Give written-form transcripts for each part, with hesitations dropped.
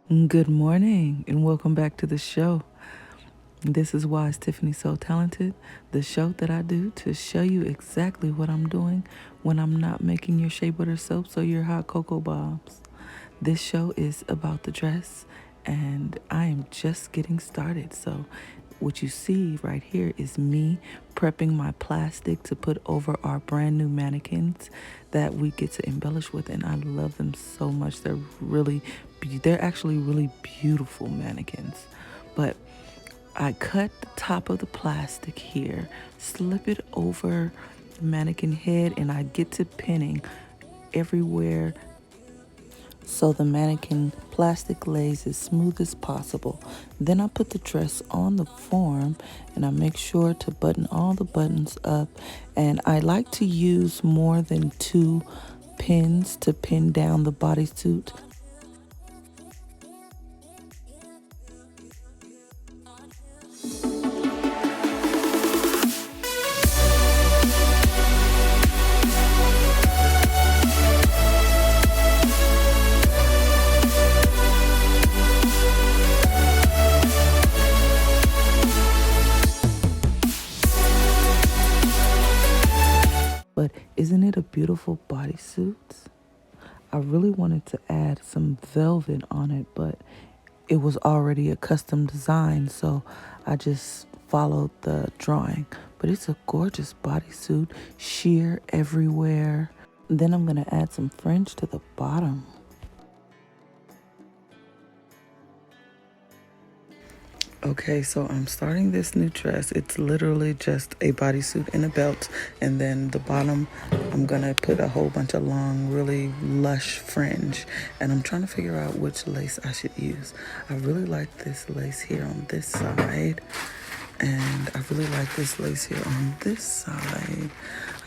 Good morning and welcome back to the show. This is Why is Tiffany So Talented? The show that I do to show you exactly what I'm doing when I'm not making your shea butter soaps or your hot cocoa bobs. This show is about the dress and I am just getting started. So what you see right here is me prepping my plastic to put over our brand new mannequins that we get to embellish with, and I love them so much. They're actually really beautiful mannequins. But I cut the top of the plastic here, slip it over the mannequin head, and I get to pinning everywhere so the mannequin plastic lays as smooth as possible. Then I put the dress on the form and I make sure to button all the buttons up, and I like to use more than 2 pins to pin down the bodysuit. But isn't it a beautiful bodysuit? I really wanted to add some velvet on it, but it was already a custom design, so I just followed the drawing. But it's a gorgeous bodysuit, sheer everywhere. Then I'm gonna add some fringe to the bottom. Okay, so I'm starting this new dress. It's literally just a bodysuit and a belt, and then the bottom I'm gonna put a whole bunch of long, really lush fringe, and I'm trying to figure out which lace I should use. I really like this lace here on this side, and I really like this lace here on this side.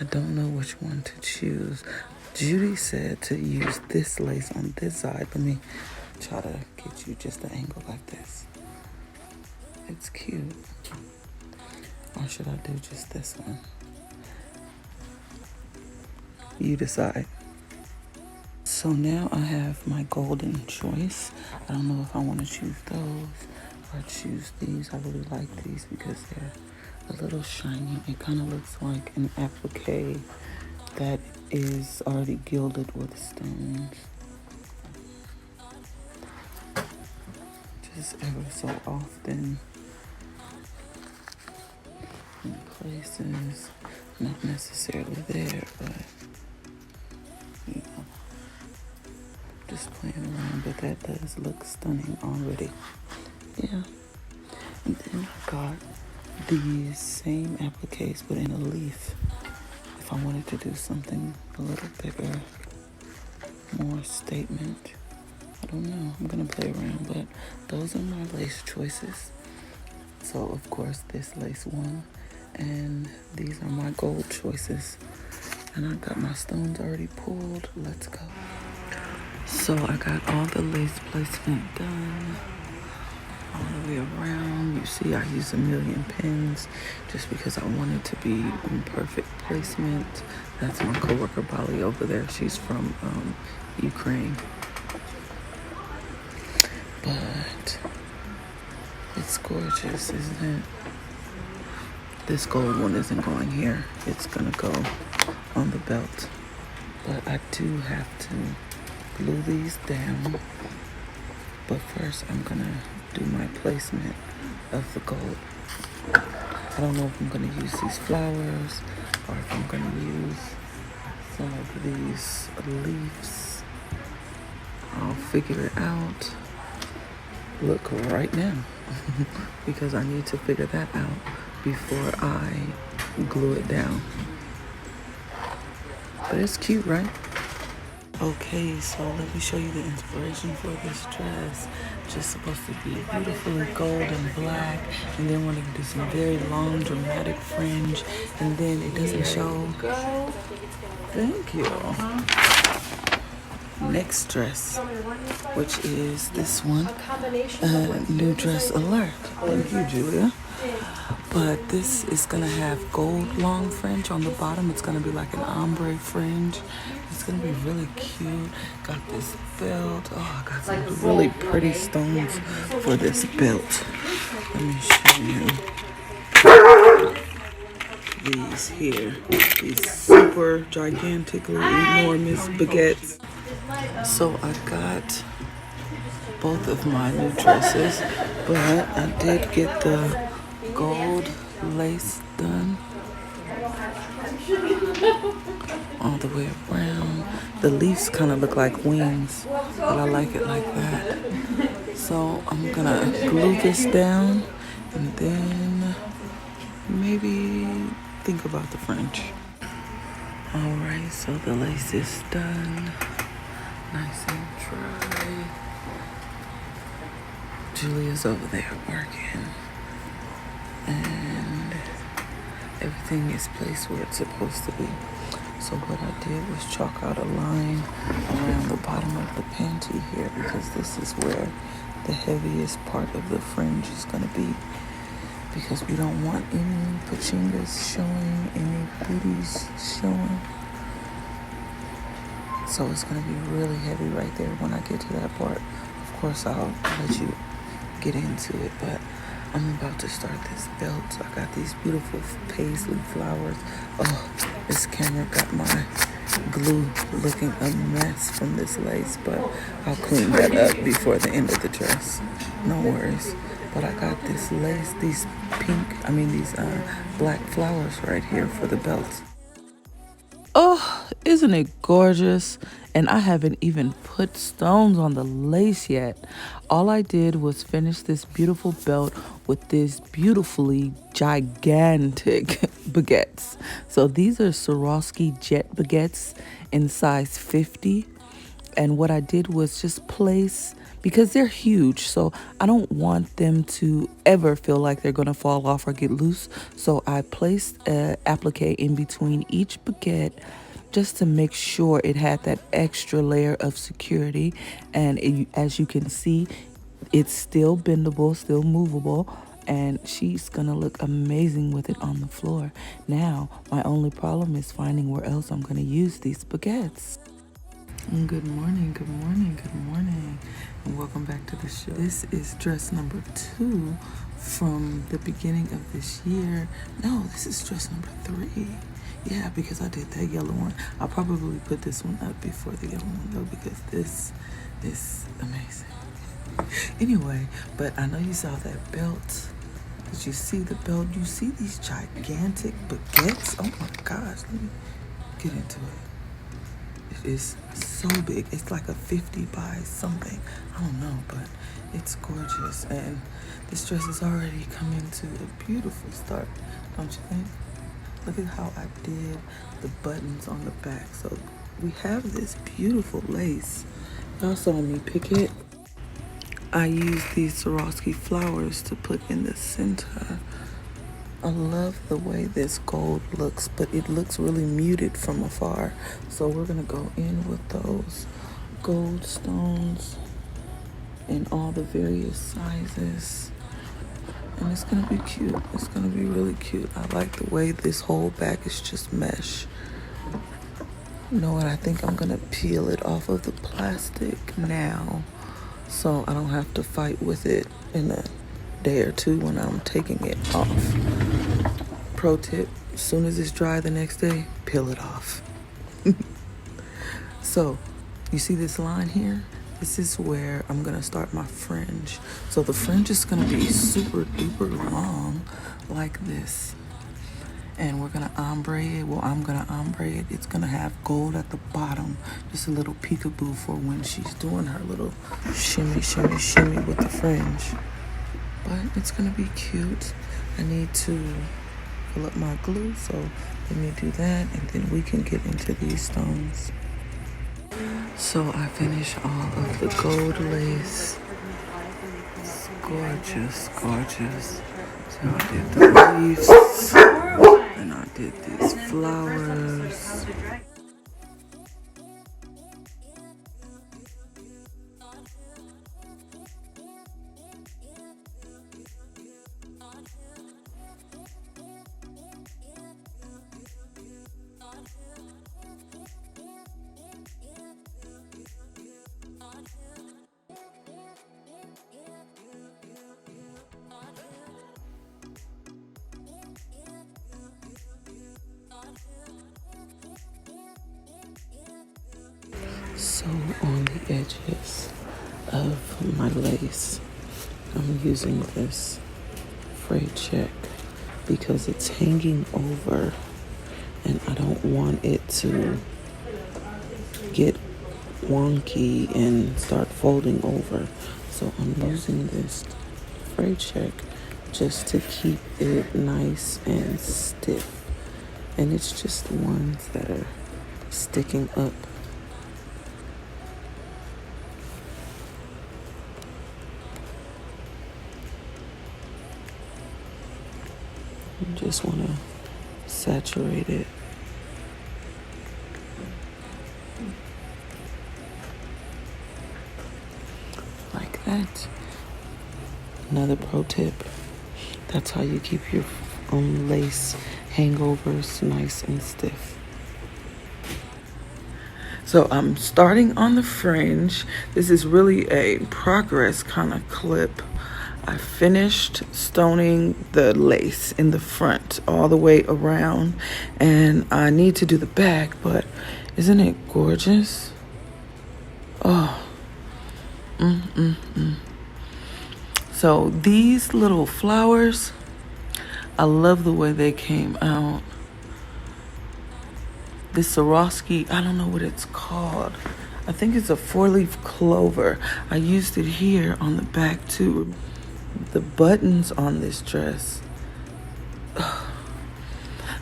I don't know which one to choose. Judy said to use this lace on this side. Let me try to get you just an angle like this. It's cute. Or should I do just this one? You decide. So now I have my golden choice. I don't know if I want to choose those or choose these. I really like these because they're a little shiny. It kind of looks like an applique that is already gilded with stones. Just ever so often. In places, not necessarily there, but you know, just playing around. But that does look stunning already. Yeah. And then I got these same appliques, but in a leaf. If I wanted to do something a little bigger, more statement, I don't know. I'm gonna play around, but those are my lace choices. So of course this lace won. And these are my gold choices. And I got my stones already pulled. Let's go. So I got all the lace placement done all the way around. You see I used a million pins just because I wanted to be in perfect placement. That's my coworker Bali over there. She's from Ukraine. But it's gorgeous, isn't it? This gold one isn't going here. It's gonna go on the belt. But I do have to glue these down. But first I'm gonna do my placement of the gold. I don't know if I'm gonna use these flowers or if I'm gonna use some of these leaves. I'll figure it out. Look right now. Because I need to figure that out before I glue it down. But it's cute, right? Okay, so let me show you the inspiration for this dress. Just supposed to be beautifully gold and black, and then we're gonna do some very long dramatic fringe, and then it doesn't show. Thank you. Next dress, which is this one, new dress alert. Thank you, Julia. But this is gonna have gold long fringe on the bottom. It's gonna be like an ombre fringe. It's it's gonna be really cute. Got this belt. Oh, I got some really pretty stones for this belt. Let me show you these here. These super gigantically enormous baguettes. So I got both of my new dresses, but I did get the gold lace done all the way around. The leaves kind of look like wings, but I like it like that. So I'm gonna glue this down and then maybe think about the fringe. Alright, so the lace is done. Nice and dry. Julia's over there working. And everything is placed where it's supposed to be. So what I did was chalk out a line around the bottom of the panty here, because this is where the heaviest part of the fringe is going to be, because we don't want any pachingas showing, any booties showing. So it's going to be really heavy right there when I get to that part. Of course, I'll let you get into it, but I'm about to start this belt. I got these beautiful paisley flowers. Oh, this camera got my glue looking a mess from this lace, but I'll clean that up before the end of the dress. No worries. But I got this lace, these black flowers right here for the belt. Oh, isn't it gorgeous? And I haven't even put stones on the lace yet. All I did was finish this beautiful belt with these beautifully gigantic baguettes. So these are Swarovski jet baguettes in size 50. And what I did was just place, because they're huge, so I don't want them to ever feel like they're gonna fall off or get loose. So I placed an applique in between each baguette just to make sure it had that extra layer of security. And as you can see, it's still bendable, still movable, and she's gonna look amazing with it on the floor. Now, my only problem is finding where else I'm gonna use these baguettes. Good morning, good morning, good morning, and welcome back to the show. This is dress number 2 from the beginning of this year. No, this is dress number 3. Yeah, because I did that yellow one. I'll probably put this one up before the yellow one though, because this is amazing. Anyway, but I know you saw that belt. Did you see the belt? You see these gigantic baguettes? Oh my gosh, let me get into it. It is so big. It's like a 50 by something. I don't know, but it's gorgeous. And this dress is already coming to a beautiful start, don't you think? Look at how I did the buttons on the back. So we have this beautiful lace. Y'all saw me pick it. I used these Swarovski flowers to put in the center. I love the way this gold looks, but it looks really muted from afar. So we're gonna go in with those gold stones in all the various sizes. And it's gonna be cute. It's gonna be really cute. I like the way this whole back is just mesh. You know what? I think I'm gonna peel it off of the plastic now, so I don't have to fight with it in a day or two when I'm taking it off. Pro tip, as soon as it's dry the next day, peel it off. So, you see this line here? This is where I'm gonna start my fringe. So the fringe is gonna be super duper long, like this. And we're gonna ombre it. Well, I'm gonna ombre it. It's gonna have gold at the bottom. Just a little peekaboo for when she's doing her little shimmy, shimmy, shimmy with the fringe. But it's gonna be cute. I need to fill up my glue, so let me do that, and then we can get into these stones. So I finished all of the gold lace. It's gorgeous, gorgeous. So I did the leaves, and I did these flowers. So on the edges of my lace, I'm using this fray check because it's hanging over and I don't want it to get wonky and start folding over. So I'm using this fray check just to keep it nice and stiff. And it's just the ones that are sticking up. You just want to saturate it. Like that. Another pro tip. That's how you keep your lace hangovers nice and stiff. So I'm starting on the fringe. This is really a progress kind of clip. I finished stoning the lace in the front all the way around, and I need to do the back, but isn't it gorgeous? Oh, So these little flowers, I love the way they came out. This Swarovski, I don't know what it's called. I think it's a 4-leaf clover. I used it here on the back too. The buttons on this dress.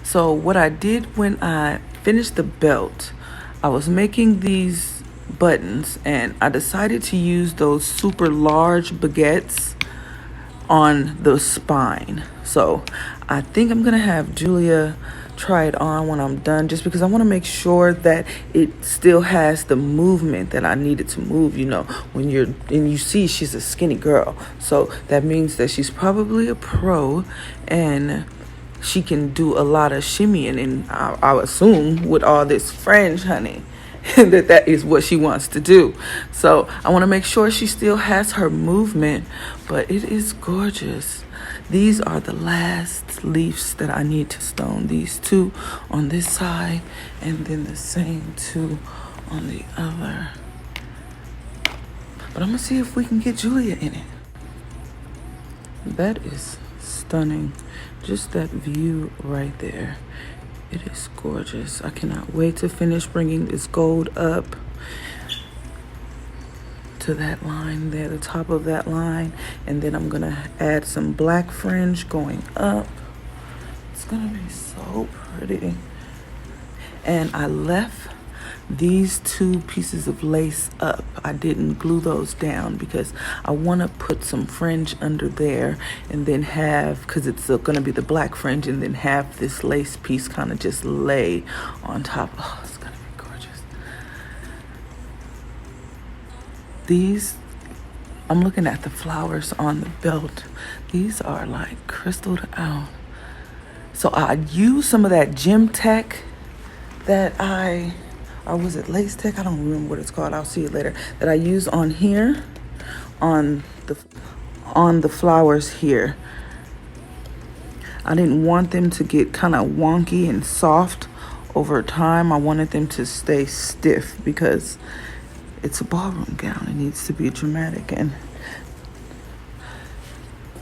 So what I did when I finished the belt, I was making these buttons and I decided to use those super large baguettes on the spine. So I think I'm gonna have Julia try it on when I'm done, just because I want to make sure that it still has the movement that I need it to move. You know, when you see she's a skinny girl, so that means that she's probably a pro and she can do a lot of shimmying, and I assume with all this fringe, honey, that is what she wants to do. So I want to make sure she still has her movement, but it is gorgeous. These are the last leaves that I need to stone. These two on this side and then the same two on the other. But I'm gonna see if we can get Julia in it. That is stunning. Just that view right there. It is gorgeous. I cannot wait to finish bringing this gold up to that line there, the top of that line, and then I'm gonna add some black fringe going up. It's gonna be so pretty. And I left these two pieces of lace up. I didn't glue those down because I want to put some fringe under there and then have, because it's gonna be the black fringe, and then have this lace piece kind of just lay on top. Oh, it's gonna be gorgeous. These, I'm looking at the flowers on the belt. These are like crystalled out. So I used some of that Gem Tech that or was it Lace Tech? I don't remember what it's called. I'll see it later. That I use on here, on the flowers here. I didn't want them to get kind of wonky and soft over time. I wanted them to stay stiff because it's a ballroom gown. It needs to be dramatic, and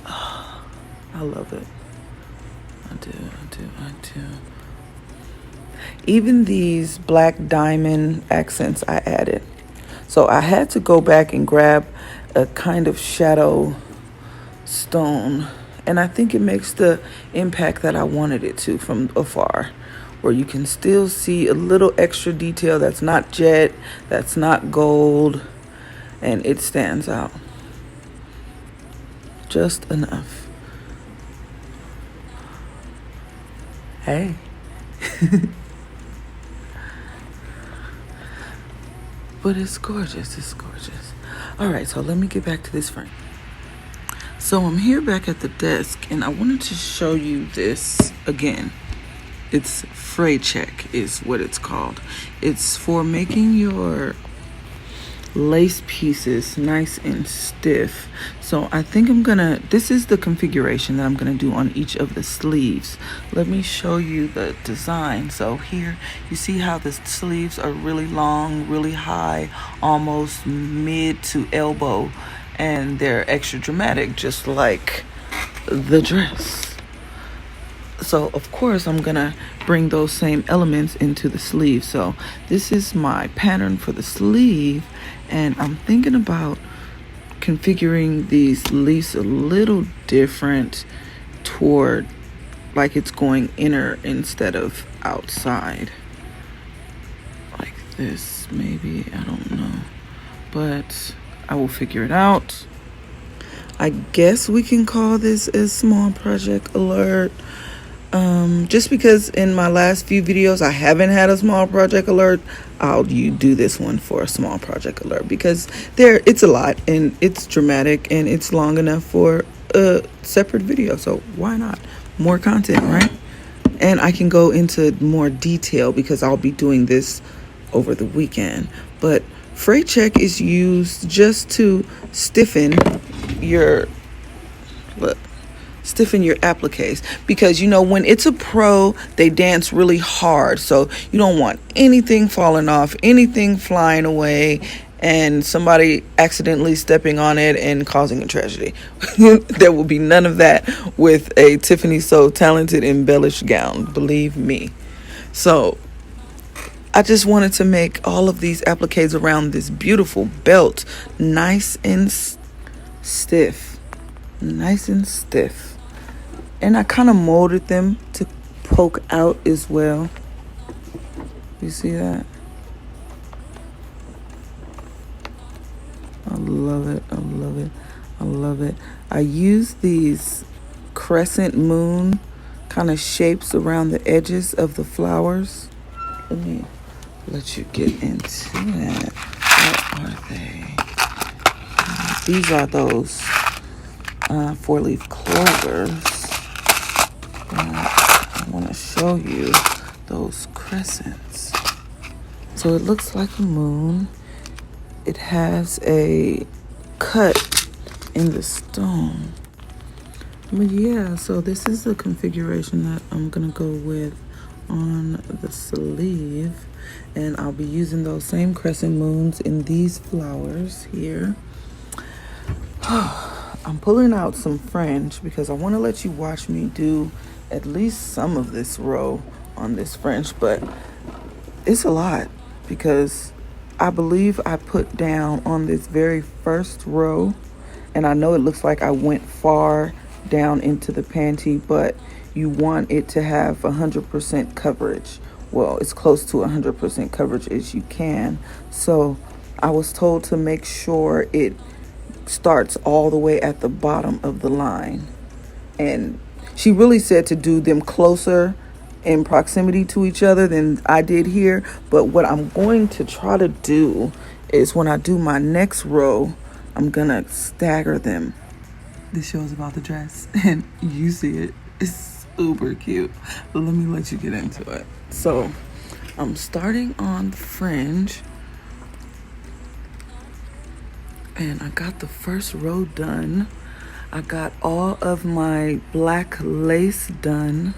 I love it. I do. Even these black diamond accents I added. So I had to go back and grab a kind of shadow stone, and I think it makes the impact that I wanted it to from afar, where you can still see a little extra detail that's not jet, that's not gold, and it stands out just enough. Hey. But it's gorgeous. All right, so let me get back to this frame. So I'm here back at the desk, and I wanted to show you this again. It's fray check is what it's called. It's for making your lace pieces nice and stiff. So I think this is the configuration that I'm gonna do on each of the sleeves. Let me show you the design. So here you see how the sleeves are really long, really high, almost mid to elbow, and they're extra dramatic, just like the dress. So of course I'm gonna bring those same elements into the sleeve. So this is my pattern for the sleeve, and I'm thinking about configuring these leaves a little different, toward like it's going inner instead of outside, like this maybe, I don't know, but I will figure it out. I guess we can call this a small project alert. Just because in my last few videos I haven't had a small project alert, you do this one for a small project alert, because it's a lot and it's dramatic and it's long enough for a separate video. So why not? More content, right? And I can go into more detail because I'll be doing this over the weekend. But fray check is used just to stiffen your appliques, because when it's a pro, they dance really hard, so you don't want anything falling off, anything flying away, and somebody accidentally stepping on it and causing a tragedy. There will be none of that with a Tiffany So Talented embellished gown, believe me. So I just wanted to make all of these appliques around this beautiful belt nice and stiff. And I kind of molded them to poke out as well. You see that? I love it. I use these crescent moon kind of shapes around the edges of the flowers. Let me let you get into it. What are they? These are those 4-leaf clovers. I want to show you those crescents. So it looks like a moon. It has a cut in the stone. But yeah, so this is the configuration that I'm gonna go with on the sleeve, and I'll be using those same crescent moons in these flowers here. I'm pulling out some fringe because I want to let you watch me do at least some of this row on this fringe, but it's a lot because I believe I put down on this very first row, and I know it looks like I went far down into the panty, but you want it to have 100% coverage. Well, it's close to 100% coverage as you can. So I was told to make sure it starts all the way at the bottom of the line, and she really said to do them closer in proximity to each other than I did here. But what I'm going to try to do is when I do my next row, I'm gonna stagger them. This show is about the dress and you see it, it's super cute. Let me let you get into it. So I'm starting on the fringe, and I got the first row done. I got all of my black lace done,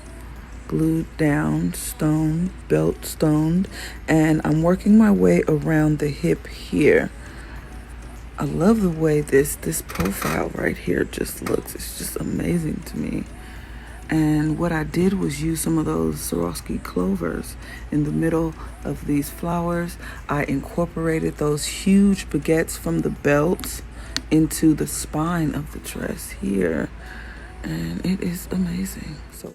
glued down, stoned, belt stoned, and I'm working my way around the hip here. I love the way this profile right here just looks. It's just amazing to me. And what I did was use some of those Swarovski clovers in the middle of these flowers. I incorporated those huge baguettes from the belt into the spine of the dress here, and it is amazing. So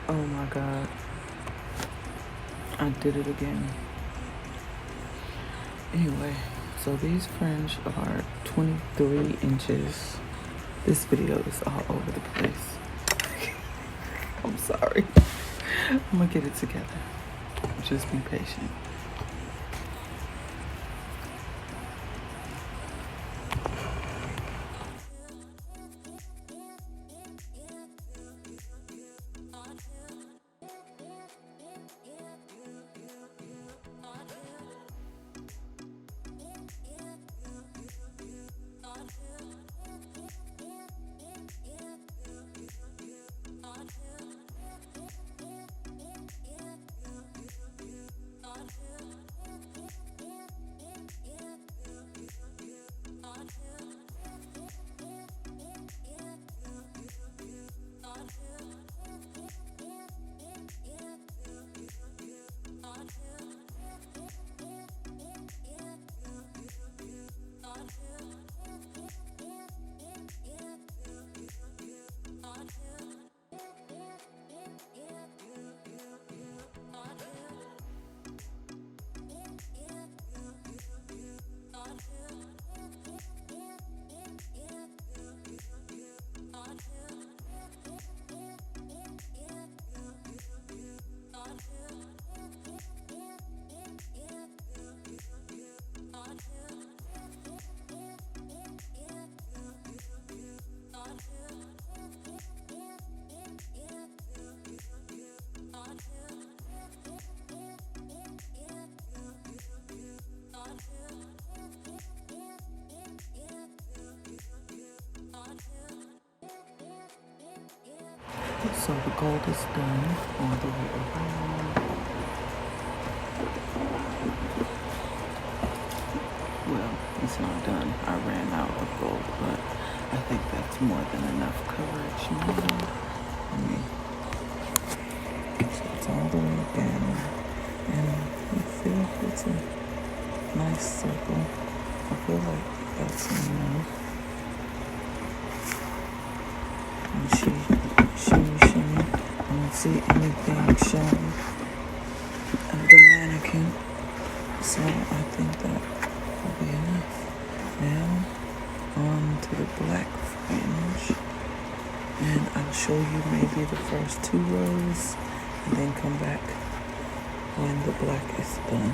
Oh my God. I did it again. Anyway, so these fringe are 23 inches. This video is all over the place. I'm sorry. I'm gonna get it together. Just be patient. So the gold is done all the way around. Well, it's not done. I ran out of gold, but I think that's more than enough coverage now. So it's all the way down. And you feel it's a nice circle. I feel like that's enough. And shimmy. I don't see anything showing of the mannequin. So I think that will be enough. Now on to the black fringe. And I'll show you maybe the first 2 rows and then come back when the black is done.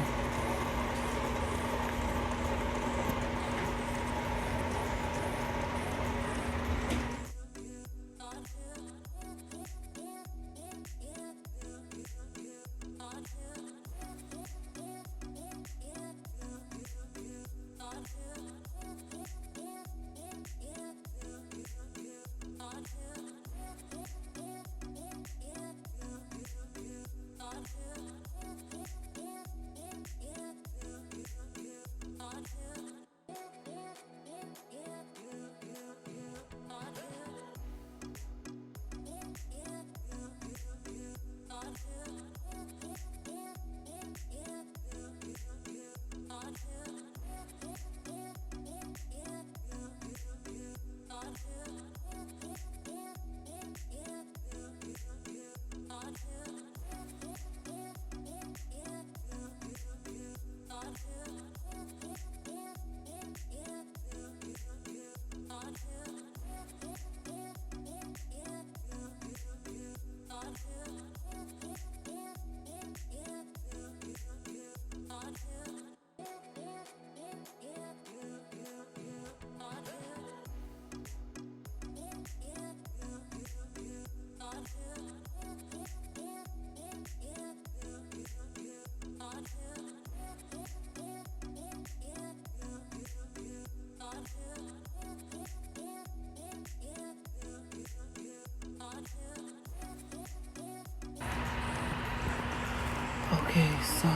Okay, so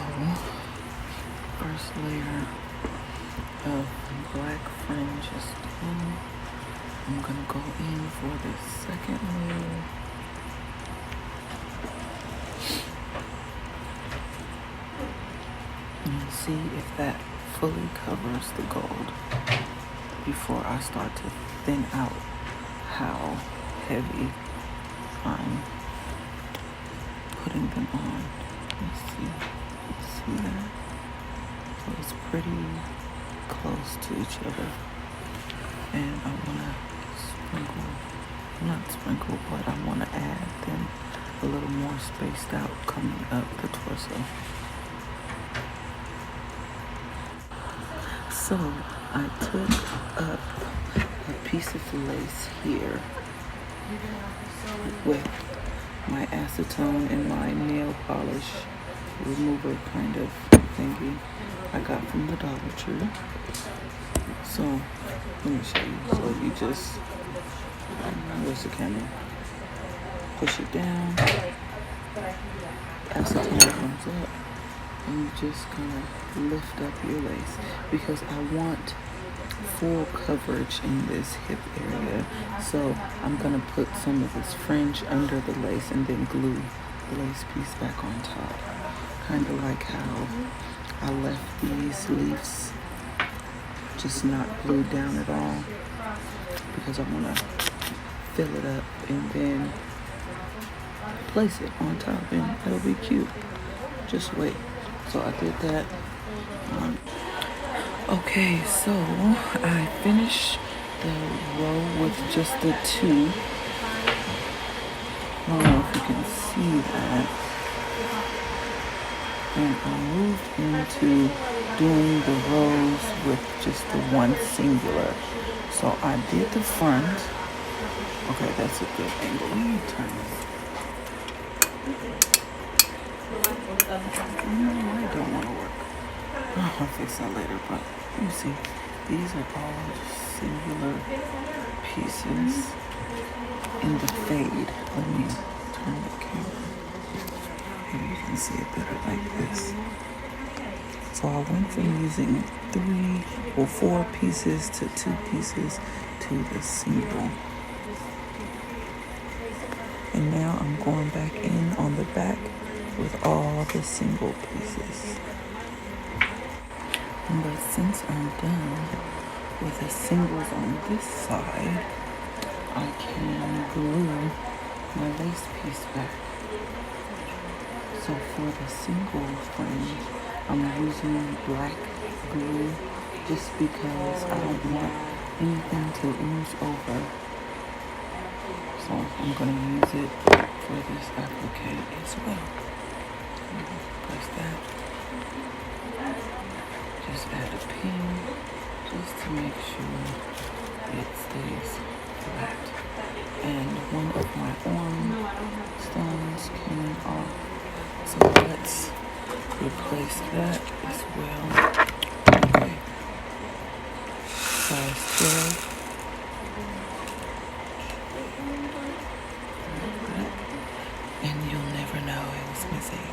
first layer of black fringe is done. I'm gonna go in for the second layer. And see if that fully covers the gold before I start to thin out how heavy I'm putting them on. Let's see. See that? So it's pretty close to each other. And I want to not sprinkle, but I want to add them a little more spaced out coming up the torso. So I took up a piece of lace here with my acetone and my nail polish remover kind of thingy I got from the Dollar Tree. So let me show you. So you just, where's the camera? Push it down, acetone comes up, and you just kind of lift up your lace because I want full coverage in this hip area. So I'm gonna put some of this fringe under the lace and then glue the lace piece back on top. Kind of like how I left these leaves just not glued down at all because I want to fill it up and then place it on top and it'll be cute. Just wait. So I did that. Okay, so I finished the row with just the two. I don't know if you can see that. And I moved into doing the rows with just the one singular. So I did the front. Okay, that's a good angle. Let me turn this. No, I don't want to work. I'll fix that later, but you see, these are all just singular pieces in the fade. Let me turn the camera. Maybe you can see it better like this. So I went from using 4 pieces to 2 pieces to the single. And now I'm going back in on the back with all the single pieces. But since I'm done with the singles on this side, I can glue my lace piece back. So for the single frame, I'm using black glue just because I don't want anything to ooze over. So I'm going to use it for this applique as well. Press that. Just add a pin just to make sure it stays flat. And one of my arm stones came off. So let's replace that as well. Okay. Size 12. And you'll never know it was missing.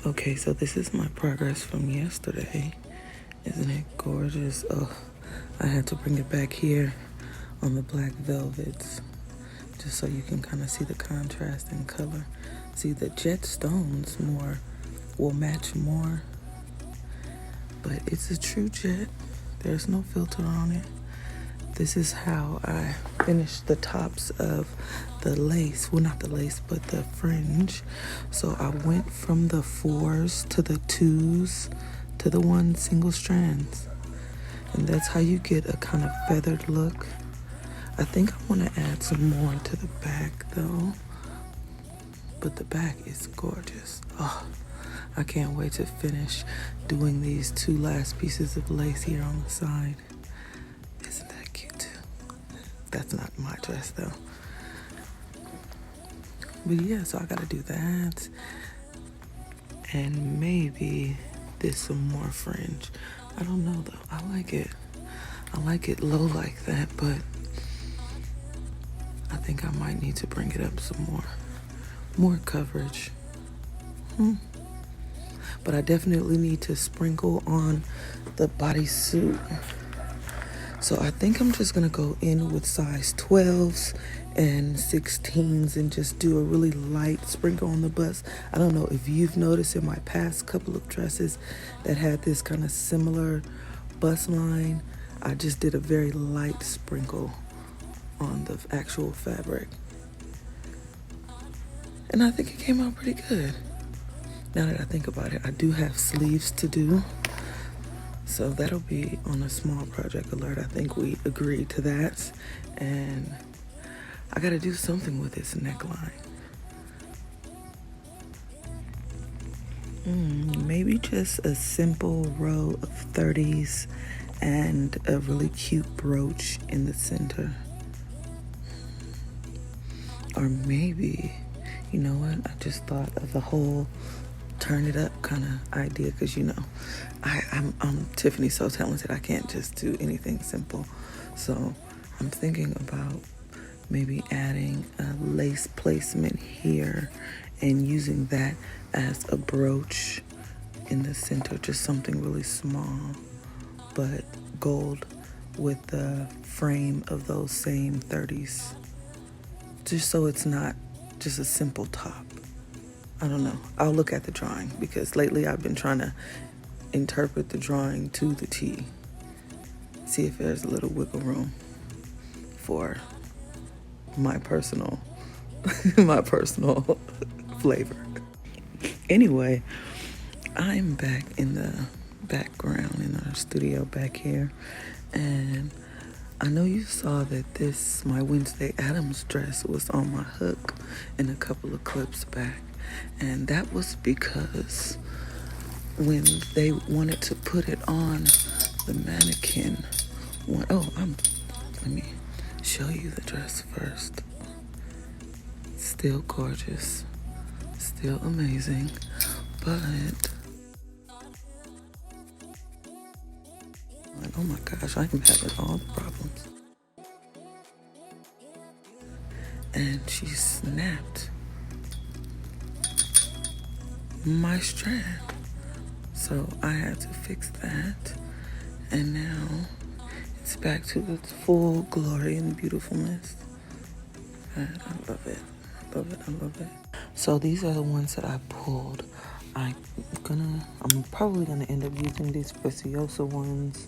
Okay, so this is my progress from yesterday. Isn't it gorgeous? Oh, I had to bring it back here on the black velvets just so you can kind of see the contrast in color. See, the jet stones will match more, but it's a true jet. There's no filter on it. This is how I finished the tops of the lace. Well, not the lace, but the fringe. So I went from the 4s to the 2s to the 1 single strands. And that's how you get a kind of feathered look. I think I want to add some more to the back though. But the back is gorgeous. Oh, I can't wait to finish doing these 2 last pieces of lace here on the side. Isn't that cute too? That's not my dress though. But yeah, so I gotta do that. And maybe there's some more fringe. I don't know though. I like it. I like it low like that, but I think I might need to bring it up some more. More coverage. But I definitely need to sprinkle on the bodysuit. So I think I'm just gonna go in with size 12s and 16s and just do a really light sprinkle on the bust. I don't know if you've noticed in my past couple of dresses that had this kind of similar bust line. I just did a very light sprinkle on the actual fabric. And I think it came out pretty good. Now that I think about it, I do have sleeves to do. So that'll be on a small project alert. I think we agreed to that. And I gotta do something with this neckline. Maybe just a simple row of 30s and a really cute brooch in the center. Or maybe, you know what? I just thought of the whole turn it up kind of idea, because I'm Tiffany so talented. I can't just do anything simple. So I'm thinking about maybe adding a lace placement here and using that as a brooch in the center, just something really small, but gold with the frame of those same 30s. Just so it's not just a simple top. I don't know. I'll look at the drawing, because lately I've been trying to interpret the drawing to the T. See if there's a little wiggle room for my personal flavor. Anyway, I'm back in the background in our studio back here, and I know you saw that my Wednesday Addams dress was on my hook in a couple of clips back, and that was because when they wanted to put it on the mannequin, let me show you the dress first. Still gorgeous, still amazing, but oh my gosh, I am having all the problems. And she snapped my strand. So I had to fix that. And now it's back to its full glory and beautifulness. And I love it. I love it. I love it. So these are the ones that I pulled. I'm probably gonna end up using these Preciosa ones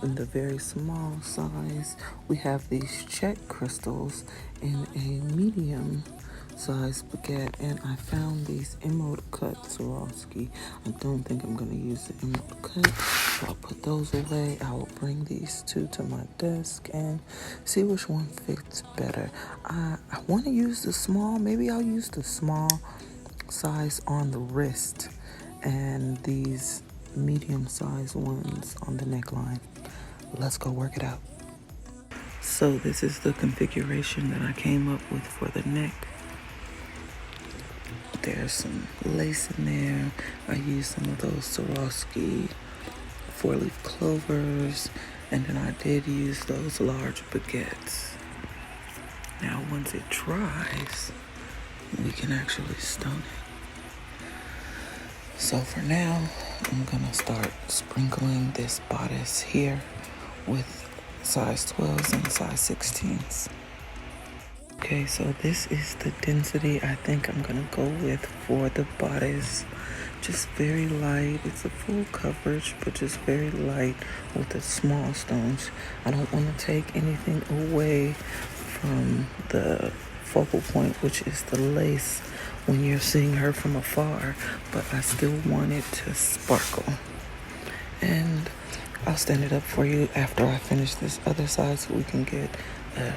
in the very small size. We have these check crystals in a medium size baguette, and I found these emerald cut Swarovski. I don't think I'm gonna use the emerald cut, so I'll put those away. I will bring these two to my desk and see which one fits better. I want to use the small. Maybe I'll use the small size on the wrist and these medium size ones on the neckline. Let's go work it out. So this is the configuration that I came up with for the neck. There's some lace in there. I used some of those Swarovski 4-leaf clovers, and then I did use those large baguettes. Now once it dries, we can actually stone it. So for now, I'm gonna start sprinkling this bodice here with size 12s and size 16s. Okay, so this is the density I think I'm gonna go with for the bodice. Just very light. It's a full coverage, but just very light with the small stones. I don't want to take anything away from the focal point, which is the lace when you're seeing her from afar, but I still want it to sparkle. And I'll stand it up for you after I finish this other side so we can get a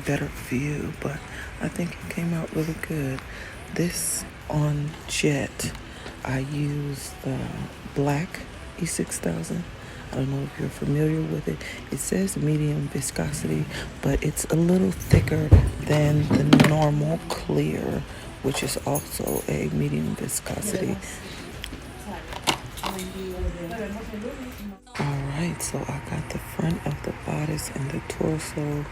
better view, but I think it came out really good. This on jet, I used the black E6000. I don't know if you're familiar with it. It says medium viscosity, but it's a little thicker than the normal clear, which is also a medium viscosity. Alright, so I got the front of the bodice and the torso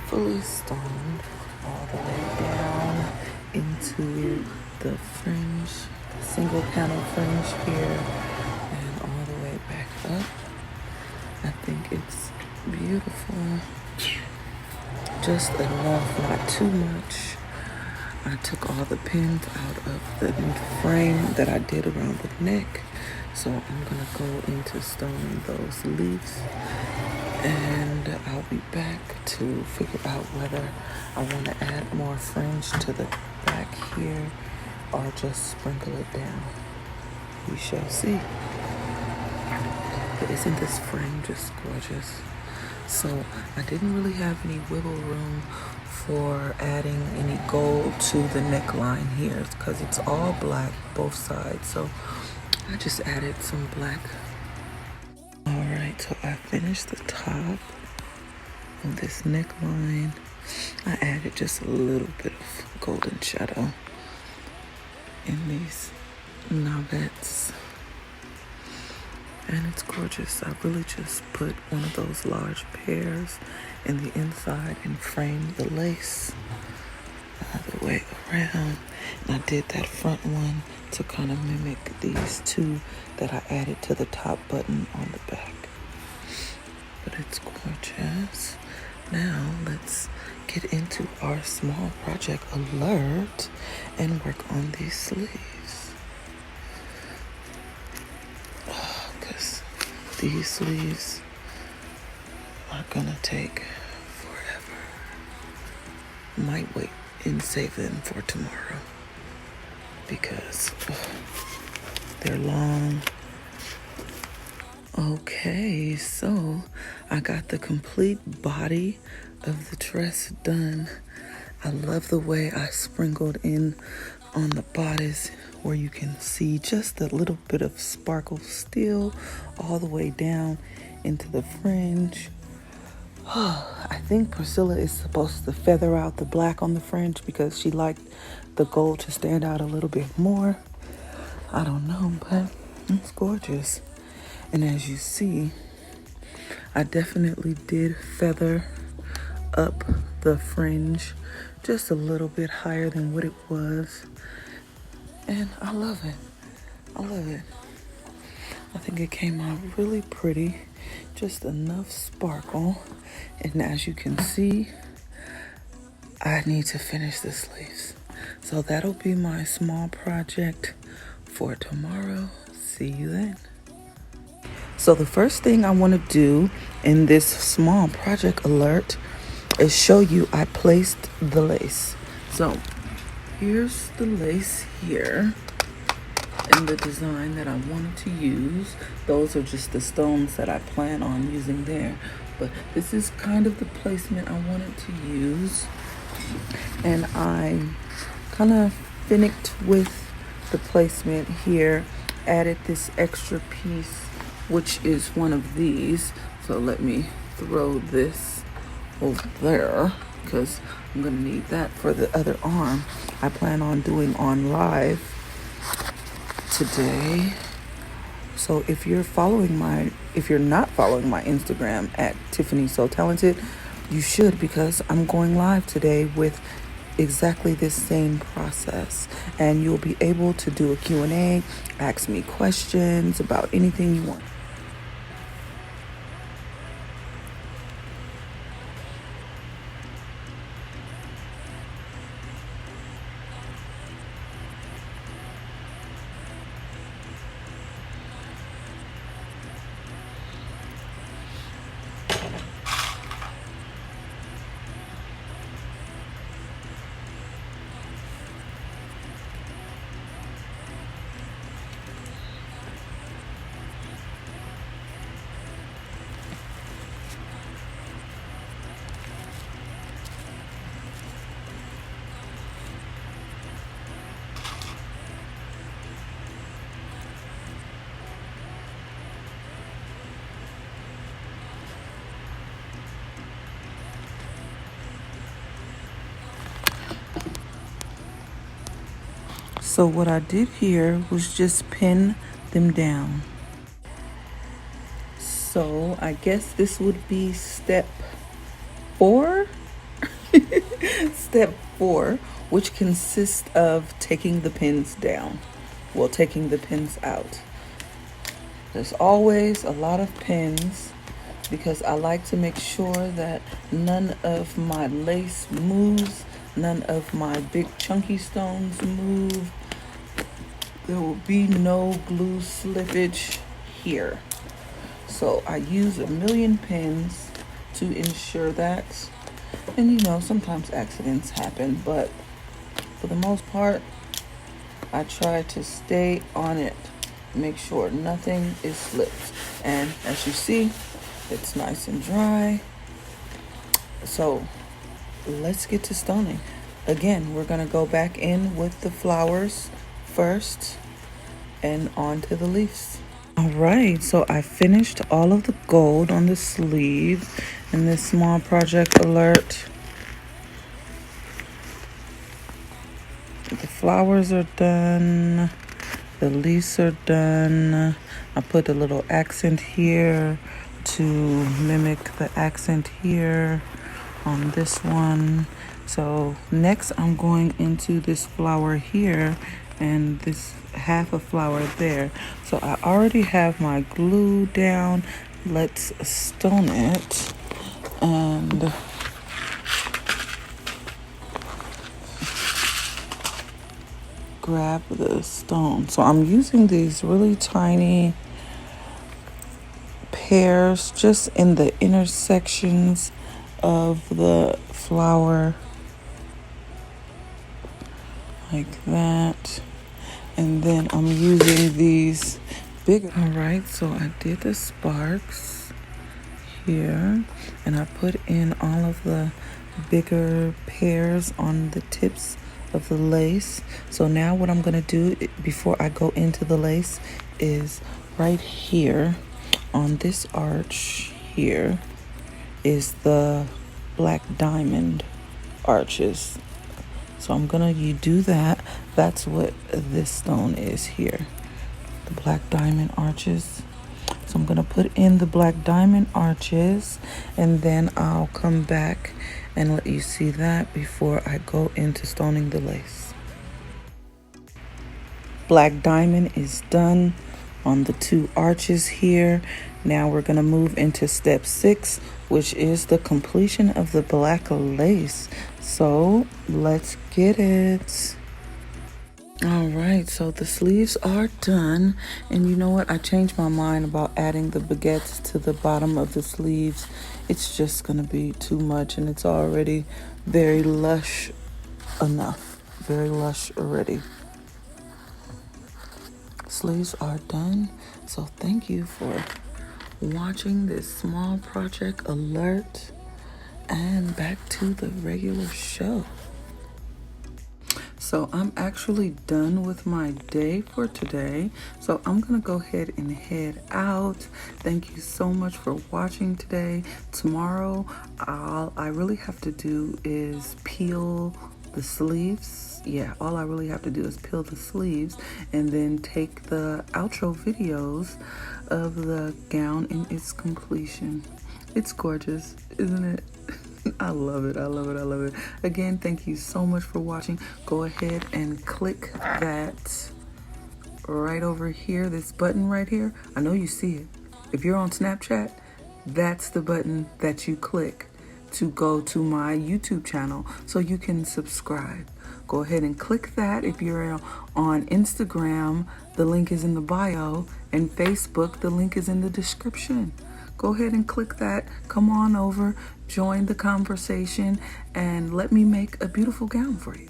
fully stoned all the way down into the fringe, single panel fringe here, and all the way back up. I think it's beautiful. Just enough, not too much. I took all the pins out of the frame that I did around the neck. So I'm gonna go into stoning those leaves, and I'll be back to figure out whether I want to add more fringe to the back black here or just sprinkle it down. We shall see. But isn't this frame just gorgeous? So I didn't really have any wiggle room for adding any gold to the neckline here because it's all black both sides. So I just added some black. All right, so I finished the top of this neckline. I added just a little bit of golden shadow in these knobettes. And it's gorgeous. I really just put one of those large pears in the inside and framed the lace the way around. And I did that front one to kind of mimic these two that I added to the top button on the back. But it's gorgeous. Now let's get into our small project alert and work on these sleeves. Because these sleeves are gonna take forever. Might wait and save them for tomorrow because they're long. Okay, so I got the complete body of the dress done. I love the way I sprinkled in on the bodice where you can see just a little bit of sparkle still all the way down into the fringe. I think Priscilla is supposed to feather out the black on the fringe because she liked the gold to stand out a little bit more. I don't know, but it's gorgeous. And as you see, I definitely did feather up the fringe just a little bit higher than what it was. And I love it. I love it. I think it came out really pretty. Just enough sparkle. And as you can see, I need to finish the sleeves. So that'll be my small project for tomorrow. See you then. So the first thing I want to do in this small project alert is show you I placed the lace. So here's the lace here in the design that I wanted to use. Those are just the stones that I plan on using there. But this is kind of the placement I wanted to use. And I kind of finicked with the placement here, added this extra piece, which is one of these. So let me throw this over there because I'm gonna need that for the other arm I plan on doing on live today. So if you're not following my Instagram at Tiffany So Talented, you should, because I'm going live today with exactly this same process, and you'll be able to do a Q&A, ask me questions about anything you want. So what I did here was just pin them down. So I guess this would be step 4. Step 4, which consists of taking the pins down. Well, taking the pins out. There's always a lot of pins because I like to make sure that none of my lace moves, none of my big chunky stones move. There will be no glue slippage here. So I use a million pins to ensure that. And you know, sometimes accidents happen, but For the most part, I try to stay on it, make sure nothing is slipped. And as you see, it's nice and dry. So let's get to stoning. Again, we're gonna go back in with the flowers first and onto the leaves. All right, so I finished all of the gold on the sleeve in this small project alert. The flowers are done. The leaves are done. I put a little accent here to mimic the accent here on this one. So next I'm going into this flower here and this half a flower there. So I already have my glue down. Let's stone it and grab the stone. So I'm using these really tiny pairs just in the intersections of the flower, like that. And then I'm using these bigger. All right, so I did the sparks here and I put in all of the bigger pairs on the tips of the lace. So now what I'm gonna do before I go into the lace is right here on this arch here is the black diamond arches. So I'm gonna do that. That's what this stone is here, the black diamond arches. So I'm gonna put in the black diamond arches and then I'll come back and let you see that before I go into stoning the lace. Black diamond is done on the two arches here. Now we're gonna move into step 6, which is the completion of the black lace. So let's get it. All right, so the sleeves are done. And you know what? I changed my mind about adding the baguettes to the bottom of the sleeves. It's just gonna be too much and it's already very lush enough. Very lush already. Sleeves are done. So thank you for watching this small project alert and back to the regular show. So I'm actually done with my day for today. So I'm gonna go ahead and head out. Thank you so much for watching today. Tomorrow, all I really have to do is peel the sleeves. Yeah, all I really have to do is peel the sleeves and then take the outro videos of the gown in its completion. It's gorgeous, isn't it? I love it. I love it. I love it. Again, thank you so much for watching. Go ahead and click that right over here, this button right here. I know you see it. If you're on Snapchat, that's the button that you click to go to my YouTube channel so you can subscribe. Go ahead and click that. If you're on Instagram, the link is in the bio, and Facebook, the link is in the description. Go ahead and click that. Come on over, join the conversation, and let me make a beautiful gown for you.